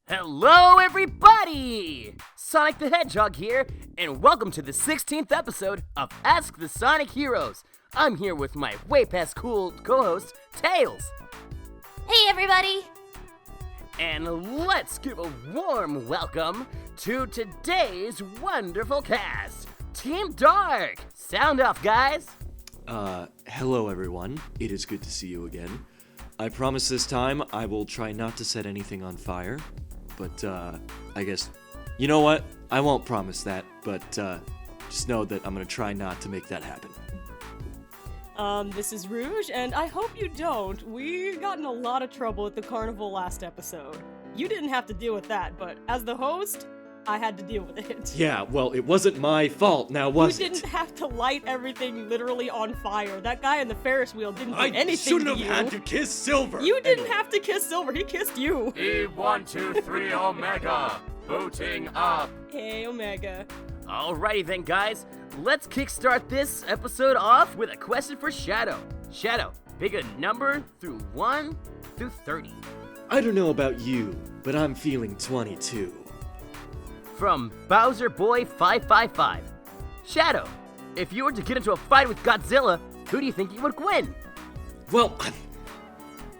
Hello, everybody! Sonic the Hedgehog here, and welcome to the 16th episode of Ask the Sonic Heroes. I'm here with my way past cool co-host, Tails. Hey, everybody! And let's give a warm welcome to today's wonderful cast. Team Dark! Sound off, guys! Hello everyone. It is good to see you again. I promise this time I will try not to set anything on fire. But, I guess, you know what? I won't promise that, but, just know that I'm gonna try not to make that happen. This is Rouge, and I hope you don't. We got in a lot of trouble at the carnival last episode. You didn't have to deal with that, but as the host, I had to deal with it. Yeah, well, it wasn't my fault, now was it? You didn't have to light everything literally on fire. That guy in the Ferris wheel didn't do anything to you. I shouldn't have had to kiss Silver! You didn't have to kiss Silver, he kissed you! E123 Omega, booting up! Hey, Omega. Alrighty then, guys. Let's kickstart this episode off with a question for Shadow. Shadow, pick a number through 1 through 30. I don't know about you, but I'm feeling 22. From Bowser Boy 555. Shadow, if you were to get into a fight with Godzilla, who do you think you would win? Well,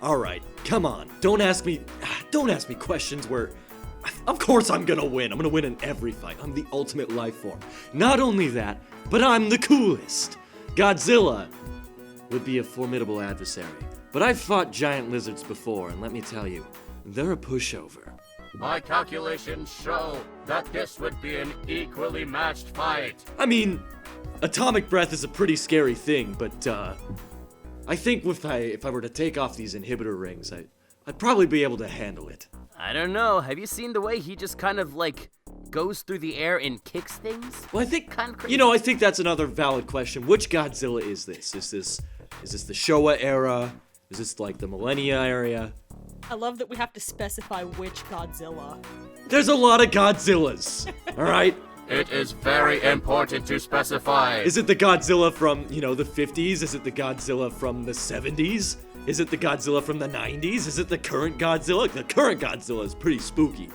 alright, come on. Don't ask me questions where... Of course I'm gonna win. I'm gonna win in every fight. I'm the ultimate life form. Not only that, but I'm the coolest. Godzilla would be a formidable adversary. But I've fought giant lizards before, and let me tell you, they're a pushover. My calculations show that this would be an equally matched fight. I mean, atomic breath is a pretty scary thing, but I think if I were to take off these inhibitor rings, I'd probably be able to handle it. I don't know. Have you seen the way he just kind of goes through the air and kicks things? Well, I think kind of crazy. I think that's another valid question. Which Godzilla is this? Is this the Showa era? Is this like the Millennia area? I love that we have to specify which Godzilla. There's a lot of Godzillas, alright? It is very important to specify. Is it the Godzilla from, the 50s? Is it the Godzilla from the 70s? Is it the Godzilla from the 90s? Is it the current Godzilla? The current Godzilla is pretty spooky.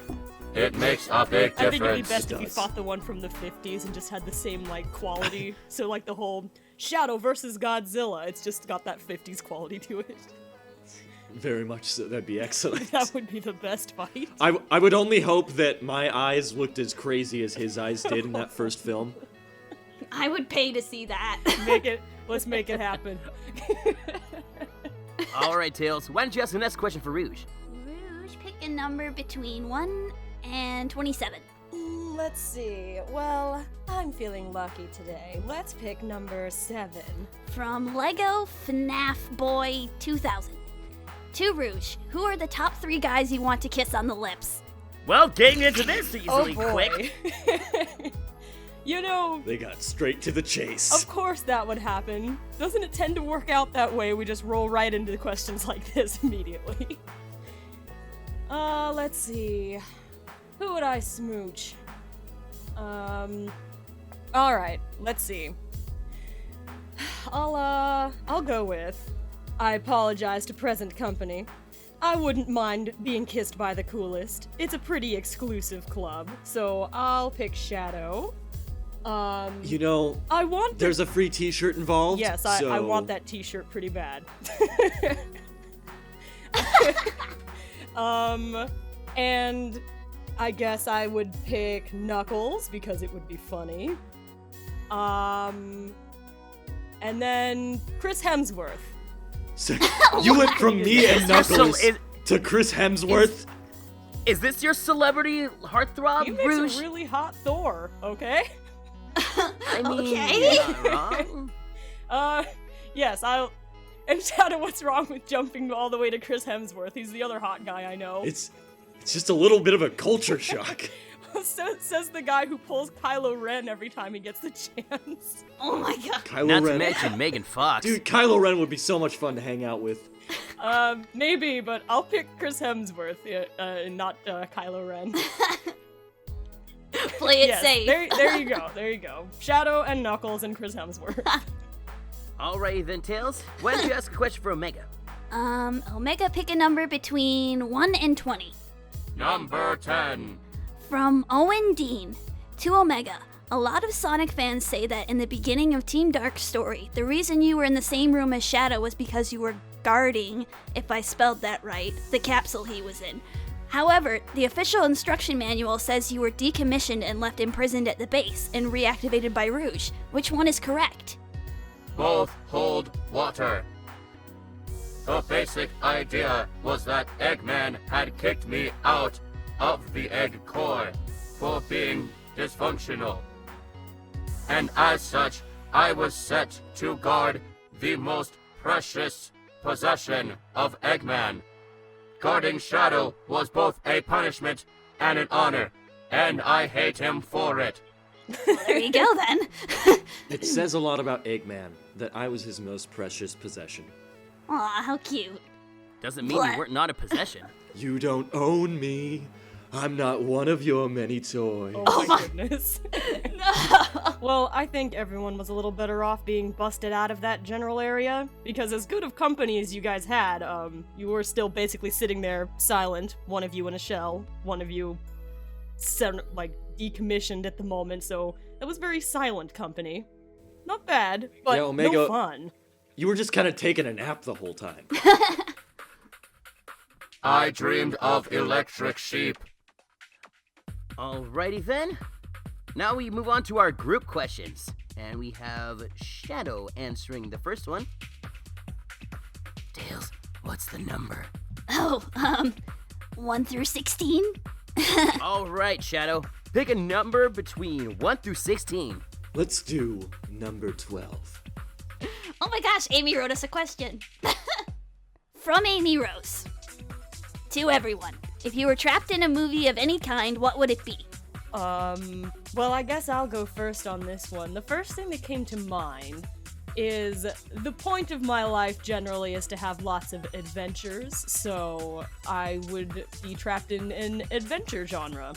It makes a big difference. I think it'd be best if you fought the one from the 50s and just had the same, quality. So, the whole Shadow versus Godzilla, it's just got that 50s quality to it. Very much so. That'd be excellent. That would be the best fight. I would only hope that my eyes looked as crazy as his eyes did in that first film. I would pay to see that. Let's make it happen. Alright, Tails, why don't you ask the next question for Rouge? Rouge, pick a number between 1 and 27. Let's see. Well, I'm feeling lucky today. Let's pick number 7. From Lego FNAF Boy 2000. To Rouge, who are the top 3 guys you want to kiss on the lips? Well, getting into this easily quick. They got straight to the chase. Of course that would happen. Doesn't it tend to work out that way? We just roll right into questions like this immediately. Let's see. Who would I smooch? Alright, let's see. I'll go with... I apologize to present company. I wouldn't mind being kissed by the coolest. It's a pretty exclusive club, so I'll pick Shadow. I want there's a free t-shirt involved. Yes, so... I want that t-shirt pretty bad. And I guess I would pick Knuckles because it would be funny. And then Chris Hemsworth. So you went from me and Knuckles to Chris Hemsworth? Is this your celebrity heartthrob, He makes Rouge? a really hot Thor, okay? I mean, Okay. you're not wrong. Yes, And Shadow, what's wrong with jumping all the way to Chris Hemsworth? He's the other hot guy I know. It's just a little bit of a culture shock. Says the guy who pulls Kylo Ren every time he gets the chance. Oh my god. Kylo Not Ren. to mention Megan Fox. Dude, Kylo Ren would be so much fun to hang out with. Maybe, but I'll pick Chris Hemsworth, and not Kylo Ren. Play it Yes, safe. There you go. Shadow and Knuckles and Chris Hemsworth. Alrighty then, Tails. Why don't you ask a question for Omega? Omega, pick a number between 1 and 20. Number 10. From Owen Dean to Omega. A lot of Sonic fans say that in the beginning of Team Dark's story, the reason you were in the same room as Shadow was because you were guarding, if I spelled that right, the capsule he was in. However, the official instruction manual says you were decommissioned and left imprisoned at the base and reactivated by Rouge. Which one is correct? Both hold water. The basic idea was that Eggman had kicked me out of the egg core for being dysfunctional. And as such, I was set to guard the most precious possession of Eggman. Guarding Shadow was both a punishment and an honor, and I hate him for it. There you go then. It says a lot about Eggman that I was his most precious possession. Aw, how cute. Doesn't mean you weren't not a possession. You don't own me. I'm not one of your many toys. Oh my goodness. Well, I think everyone was a little better off being busted out of that general area, because as good of company as you guys had, you were still basically sitting there silent, one of you in a shell, one of you decommissioned at the moment, so it was very silent company. Not bad, but Yeah, Omega, no fun. You were just kind of taking a nap the whole time. I dreamed of electric sheep. Alrighty then. Now we move on to our group questions. And we have Shadow answering the first one. Tails, what's the number? Oh, 1 through 16? Alright, Shadow. Pick a number between 1 through 16. Let's do number 12. Oh my gosh, Amy wrote us a question. From Amy Rose. To everyone, if you were trapped in a movie of any kind, what would it be? Well, I guess I'll go first on this one. The first thing that came to mind is the point of my life generally is to have lots of adventures, so I would be trapped in an adventure genre.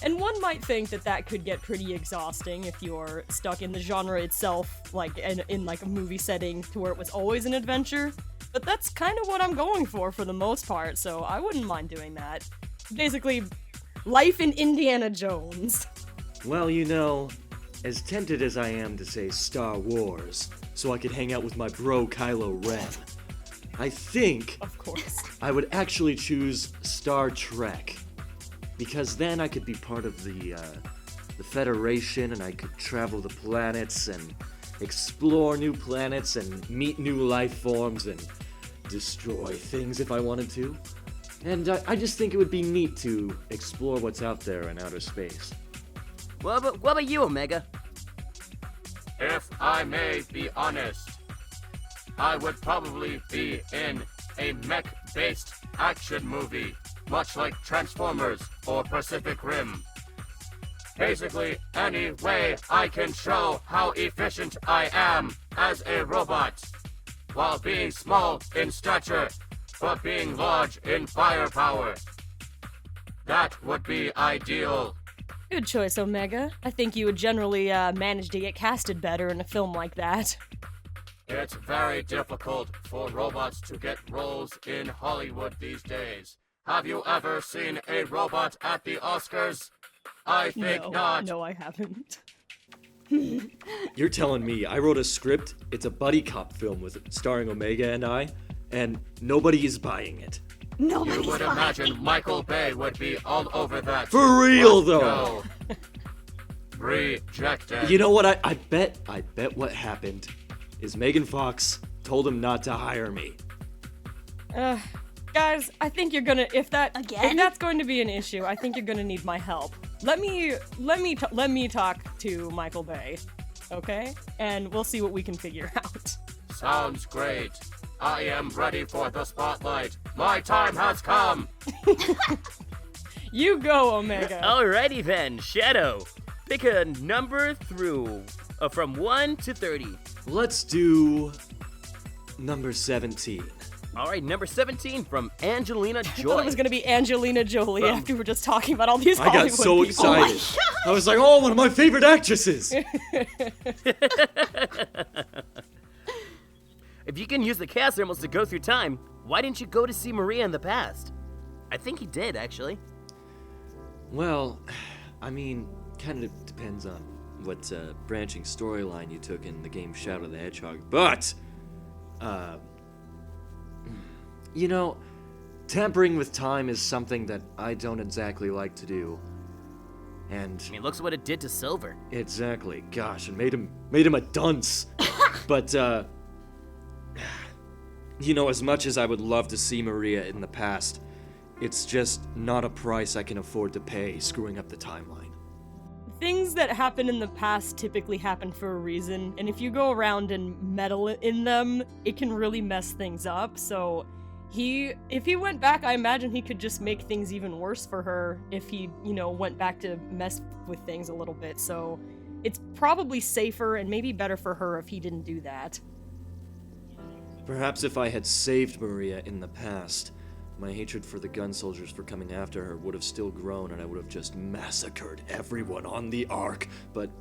And one might think that that could get pretty exhausting if you're stuck in the genre itself, like in like a movie setting to where it was always an adventure. But that's kind of what I'm going for the most part, so I wouldn't mind doing that. Basically, life in Indiana Jones. Well, you know, as tempted as I am to say Star Wars, so I could hang out with my bro Kylo Ren, I think Of course. I would actually choose Star Trek. Because then I could be part of the Federation, and I could travel the planets and explore new planets and meet new life forms and destroy things if I wanted to. And I just think it would be neat to explore what's out there in outer space. What about you, Omega? If I may be honest, I would probably be in a mech-based action movie, much like Transformers or Pacific Rim. Basically, any way I can show how efficient I am as a robot, while being small in stature, but being large in firepower. That would be ideal. Good choice, Omega. I think you would generally manage to get casted better in a film like that. It's very difficult for robots to get roles in Hollywood these days. Have you ever seen a robot at the Oscars? I think not. No, I haven't. You're telling me I wrote a script, it's a buddy cop film starring Omega and I, and nobody is buying it. You would imagine Michael Bay would be all over that. For real, though! No. Rejected. You know what, I bet what happened is Megan Fox told him not to hire me. Guys, I think you're gonna if Again? that's going to be an issue, I think you're gonna need my help. Let me talk to Michael Bay, okay? And we'll see what we can figure out. Sounds great. I am ready for the spotlight. My time has come. You go, Omega. Alrighty then, Shadow. Pick a number from 1 to 30. Let's do number 17. Alright, number 17 from Angelina I thought Joy. it was gonna be Angelina Jolie after we were just talking about all these Hollywood I got so people. excited. I was like, oh, one of my favorite actresses. If you can use the cast thermals to go through time, why didn't you go to see Maria in the past? I think he did, actually. Well, I mean, kind of depends on what branching storyline you took in the game Shadow the Hedgehog. But, you know, tampering with time is something that I don't exactly like to do. And I mean, looks what it did to Silver. exactly, gosh, it made him a dunce. But, you know, as much as I would love to see Maria in the past, it's just not a price I can afford to pay screwing up the timeline. Things that happen in the past typically happen for a reason, and if you go around and meddle in them, it can really mess things up. So if he went back, I imagine he could just make things even worse for her if he, went back to mess with things a little bit. So it's probably safer and maybe better for her if he didn't do that. Perhaps if I had saved Maria in the past, my hatred for the gun soldiers for coming after her would have still grown and I would have just massacred everyone on the Ark, but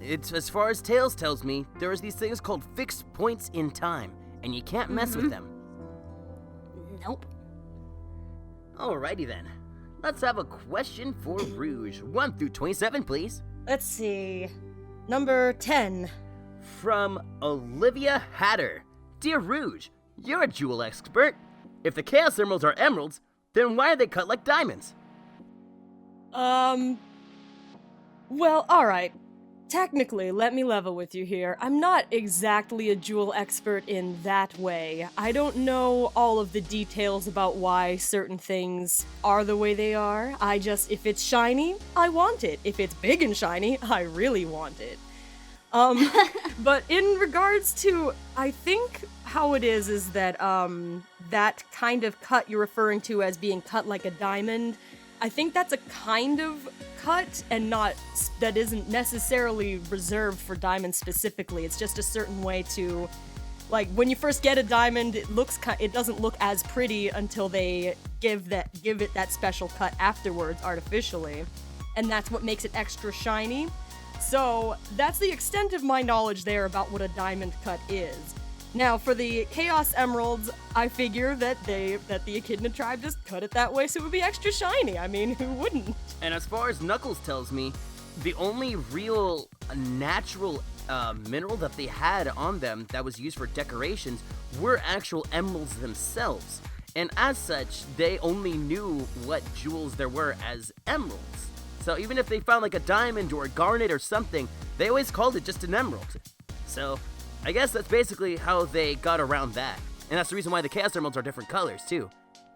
it's, as far as Tails tells me, there's these things called fixed points in time, and you can't mess with them. Nope. Alrighty then. Let's have a question for Rouge. 1 through 27, please. Let's see. Number 10. From Olivia Hatter. Dear Rouge, you're a jewel expert. If the Chaos Emeralds are emeralds, then why are they cut like diamonds? Well, alright. Technically, let me level with you here. I'm not exactly a jewel expert in that way. I don't know all of the details about why certain things are the way they are. If it's shiny, I want it. If it's big and shiny, I really want it. But in regards to, I think how it is that, that kind of cut you're referring to as being cut like a diamond, I think that's a kind of cut and that isn't necessarily reserved for diamonds specifically. It's just a certain way to, like, when you first get a diamond, it doesn't look as pretty until they give it that special cut afterwards artificially, and that's what makes it extra shiny. So that's the extent of my knowledge there about what a diamond cut is. Now, for the Chaos Emeralds, I figure that the Echidna tribe just cut it that way so it would be extra shiny. I mean, who wouldn't? And as far as Knuckles tells me, the only real natural mineral that they had on them that was used for decorations were actual emeralds themselves. And as such, they only knew what jewels there were as emeralds. So even if they found like a diamond or a garnet or something, they always called it just an emerald. So I guess that's basically how they got around that. And that's the reason why the Chaos Emeralds are different colors too.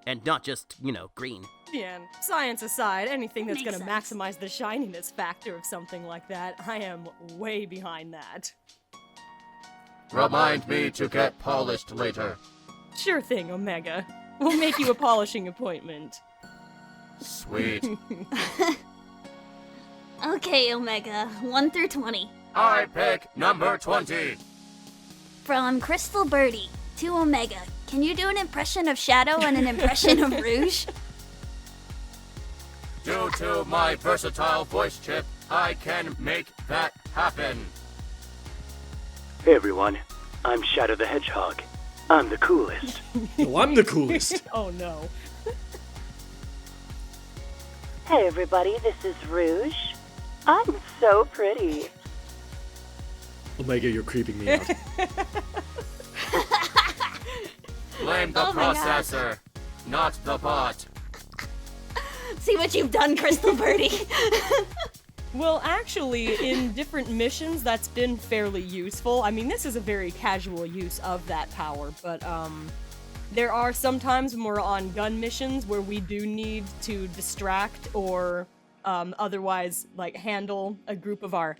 And not just, green. Yeah, science aside, anything that's Makes gonna sense. maximize the shininess factor of something like that, I am way behind that. Remind me to get polished later. Sure thing, Omega. We'll make you a polishing appointment. Sweet. Okay, Omega, 1 through 20. I pick number 20. From Crystal Birdie to Omega, can you do an impression of Shadow and an impression of Rouge? Due to my versatile voice chip, I can make that happen. Hey everyone, I'm Shadow the Hedgehog. I'm the coolest. No, I'm the coolest. Oh no. Hey everybody, this is Rouge. I'm so pretty. Omega, you're creeping me out. Blame the Oh my God. processor, not the bot. See what you've done, Crystal Birdie. Well, actually, in different missions, that's been fairly useful. I mean, this is a very casual use of that power, but, there are some times when we're on gun missions where we do need to distract or, otherwise, like, handle a group of our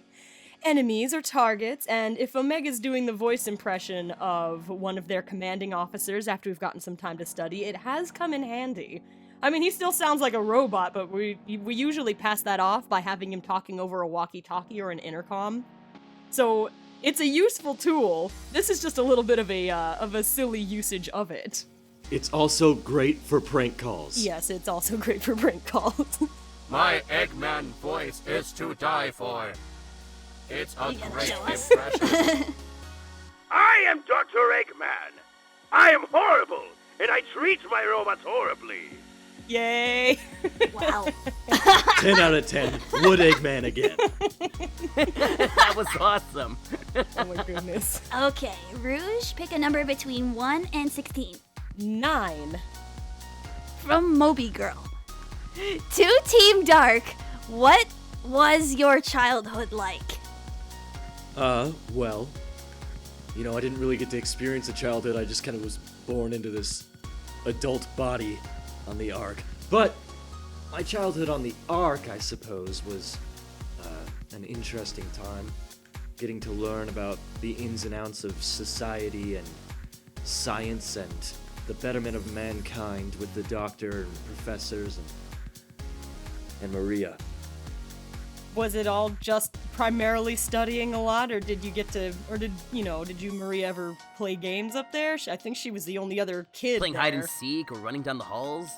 enemies or targets, and if Omega's doing the voice impression of one of their commanding officers after we've gotten some time to study, it has come in handy. I mean, he still sounds like a robot, but we usually pass that off by having him talking over a walkie-talkie or an intercom. So, it's a useful tool. This is just a little bit of a silly usage of it. It's also great for prank calls. Yes, it's also great for prank calls. My Eggman voice is to die for. It's a You gonna great show us? impression. I am Dr. Eggman. I am horrible, and I treat my robots horribly. Yay! Wow. 10 out of 10. Wood Eggman again. That was awesome. Oh my goodness. Okay, Rouge, pick a number between 1 and 16. 9. From Moby Girl. To Team Dark, what was your childhood like? Well, you know, I didn't really get to experience a childhood. I just kind of was born into this adult body on the Ark. But my childhood on the Ark, I suppose, was an interesting time. Getting to learn about the ins and outs of society and science and the betterment of mankind with the doctor and professors and Maria. Was it all just primarily studying a lot, or did you Maria ever play games up there? I think she was the only other kid Playing there. hide and seek or running down the halls.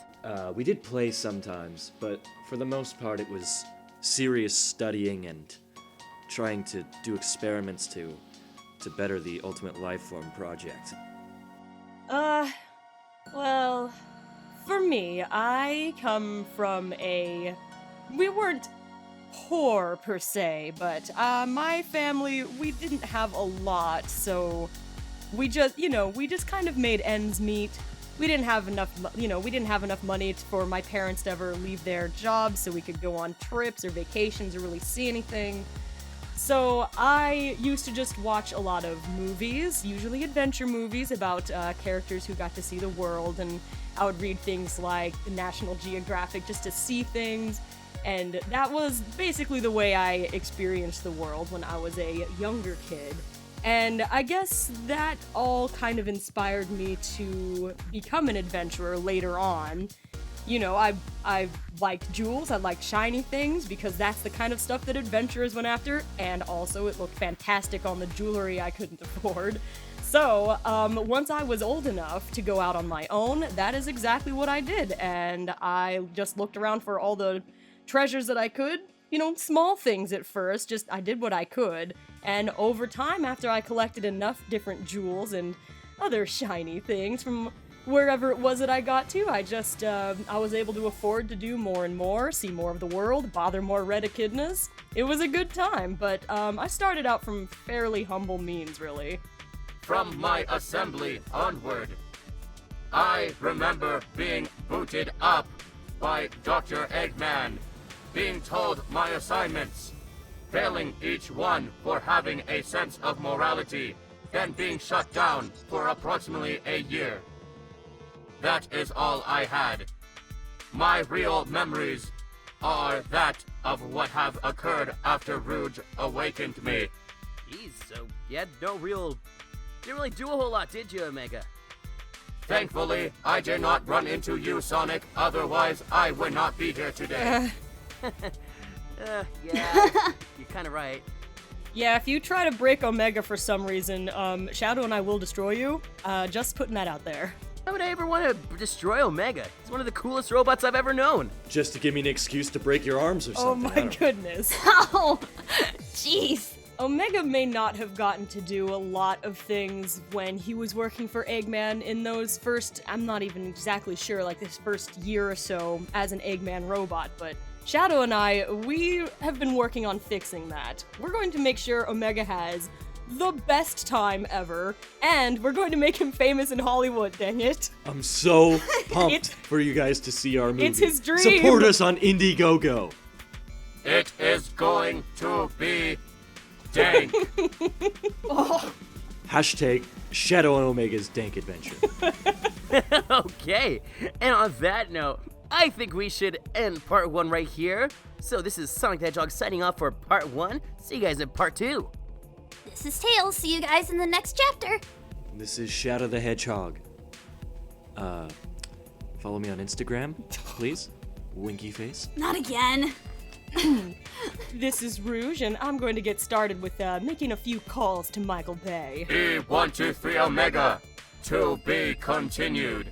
We did play sometimes, but for the most part it was serious studying and trying to do experiments to better the Ultimate Lifeform project. Well, for me, I come from we weren't poor per se, but my family, we didn't have a lot, so we just kind of made ends meet. We didn't have enough money for my parents to ever leave their jobs so we could go on trips or vacations or really see anything. So I used to just watch a lot of movies, usually adventure movies about characters who got to see the world, and I would read things like the National Geographic just to see things. And that was basically the way I experienced the world when I was a younger kid. And I guess that all kind of inspired me to become an adventurer later on. You know, I liked jewels, I liked shiny things, because that's the kind of stuff that adventurers went after, and also it looked fantastic on the jewelry I couldn't afford. So, once I was old enough to go out on my own, that is exactly what I did, and I just looked around for all the treasures that I could, small things at first, just I did what I could, and over time, after I collected enough different jewels and other shiny things from wherever it was that I got to, I was able to afford to do more and more, see more of the world, bother more red echidnas. It was a good time, but I started out from fairly humble means, really. From my assembly onward, I remember being booted up by Dr. Eggman, being told my assignments, failing each one for having a sense of morality, then being shut down for approximately a year. That is all I had. My real memories are that of what have occurred after Rouge awakened me. Jeez, so you had didn't really do a whole lot, did you, Omega? Thankfully, I did not run into you, Sonic, otherwise I would not be here today. Yeah, you're kind of right. Yeah, if you try to break Omega for some reason, Shadow and I will destroy you. Just putting that out there. Why would I ever want to destroy Omega? He's one of the coolest robots I've ever known. Just to give me an excuse to break your arms or Oh something. my goodness. Oh, jeez. Omega may not have gotten to do a lot of things when he was working for Eggman in those first, I'm not even exactly sure, like this first year or so as an Eggman robot, but Shadow and I, we have been working on fixing that. We're going to make sure Omega has the best time ever, and we're going to make him famous in Hollywood, dang it. I'm so pumped for you guys to see our movie. It's his dream. Support us on Indiegogo. It is going to be dang. Hashtag Shadow and Omega's Dank Adventure. Okay, and on that note, I think we should end part 1 right here. So this is Sonic the Hedgehog signing off for part 1. See you guys in part 2. This is Tails. See you guys in the next chapter. This is Shadow the Hedgehog. Follow me on Instagram, please. Winky face. Not again. This is Rouge, and I'm going to get started with making a few calls to Michael Bay. E123 Omega, to be continued.